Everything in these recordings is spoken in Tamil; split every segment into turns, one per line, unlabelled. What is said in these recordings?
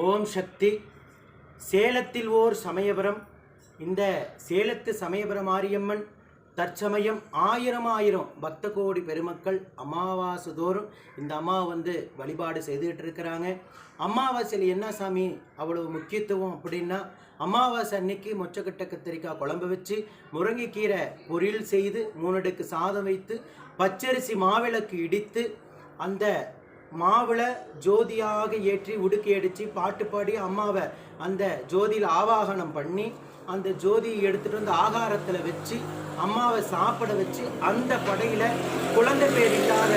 ஓம் சக்தி. சேலத்தில் ஓர் சமயபுரம். இந்த சேலத்து சமயபுரம் மாரியம்மன் தற்சமயம் ஆயிரம் பக்த கோடி பெருமக்கள் அமாவாசை தோறும் இந்த அம்மா வழிபாடு செய்துகிட்டு இருக்கிறாங்க. அமாவாசையில் என்ன சாமி அவ்வளவு முக்கியத்துவம் அப்படின்னா, அமாவாசை அன்னைக்கு மொச்சக்கட்டை கத்திரிக்காய் குழம்பு வச்சு முருங்கைக்கீரை பொரியல் செய்து 3 அடுக்கு சாதம் வைத்து பச்சரிசி மாவிளக்கு இடித்து அந்த மாவிளை ஜோதியாக ஏற்றி உடுக்கி அடித்து பாட்டு பாடி அம்மாவை அந்த ஜோதியில் ஆவாகனம் பண்ணி அந்த ஜோதியை எடுத்துகிட்டு வந்து ஆகாரத்தில் வச்சு அம்மாவை சாப்பிட வச்சு அந்த படையில் குழந்தை பேர் இல்லாத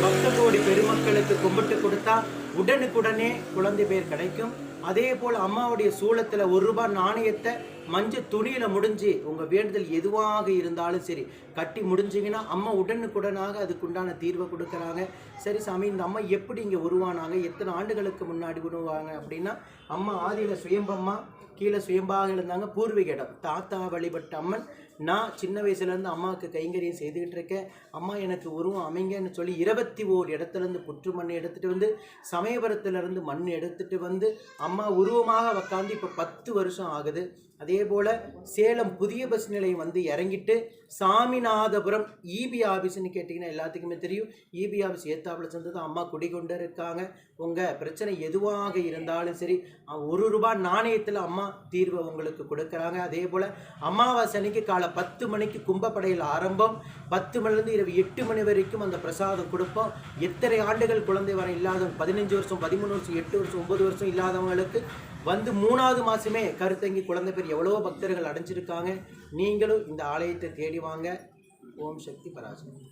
பக்த கோடி பெருமக்களுக்கு கும்பிட்டு கொடுத்தா உடனுக்குடனே குழந்தை பேர் கிடைக்கும். அதே போல் அம்மாவுடைய சூளத்தில் ₹1 நாணயத்தை மஞ்சள் துணியில் முடிஞ்சு உங்கள் வேண்டுதல் எதுவாக இருந்தாலும் சரி கட்டி முடிஞ்சிங்கன்னா அம்மா உடனுக்குடனாக அதுக்குண்டான தீர்வை கொடுக்குறாங்க. சரி சாமி, இந்த அம்மா எப்படி இங்கே உருவானாங்க, எத்தனை ஆண்டுகளுக்கு முன்னாடி உருவாங்க அப்படின்னா, அம்மா ஆதியில் சுயம்பம்மா, கீழே சுயம்பாக இருந்தாங்க. பூர்வீக இடம் தாத்தா வழிபட்ட அம்மன். நான் சின்ன வயசுலேருந்து அம்மாவுக்கு கைங்கரியம் செய்துக்கிட்டு இருக்கேன். அம்மா எனக்கு உருவம் அமைங்கன்னு சொல்லி 21 இடத்துலேருந்து புற்று மண் எடுத்துகிட்டு வந்து சமயபுரத்துலேருந்து மண் எடுத்துகிட்டு வந்து அம்மா உருவமாக உக்காந்து இப்போ 10 வருஷம் ஆகுது. அதே போல் சேலம் புதிய பஸ் நிலையம் இறங்கிட்டு சாமிநாதபுரம் இபி ஆஃபீஸ்ன்னு கேட்டிங்கன்னா எல்லாத்துக்குமே தெரியும். இபி ஆஃபீஸ் ஏத்தாப்பில் சேர்ந்தது அம்மா குடிகொண்டு இருக்காங்க. உங்கள் பிரச்சனை எதுவாக இருந்தாலும் சரி ₹1 நாணயத்தில் அம்மா தீர்வை உங்களுக்கு கொடுக்குறாங்க. அதே போல் அமாவாசை அன்னைக்கு காலை 10 மணிக்கு கும்பப்படையில் ஆரம்பம். 10 மணிலேருந்து இரவு 8 மணி வரைக்கும் அந்த பிரசாதம் கொடுப்போம். எத்தனை ஆண்டுகள் குழந்தை வர இல்லாதவங்க 15 வருஷம் 13 வருஷம் 8 வருஷம் 9 வருஷம் இல்லாதவங்களுக்கு 3வது மாதமே கருத்தங்கி குழந்தை பேர் எவ்வளோ பக்தர்கள் அடைஞ்சிருக்காங்க. நீங்களும் இந்த ஆலயத்தை தேடி வாங்க. ஓம் சக்தி பராசக்தி.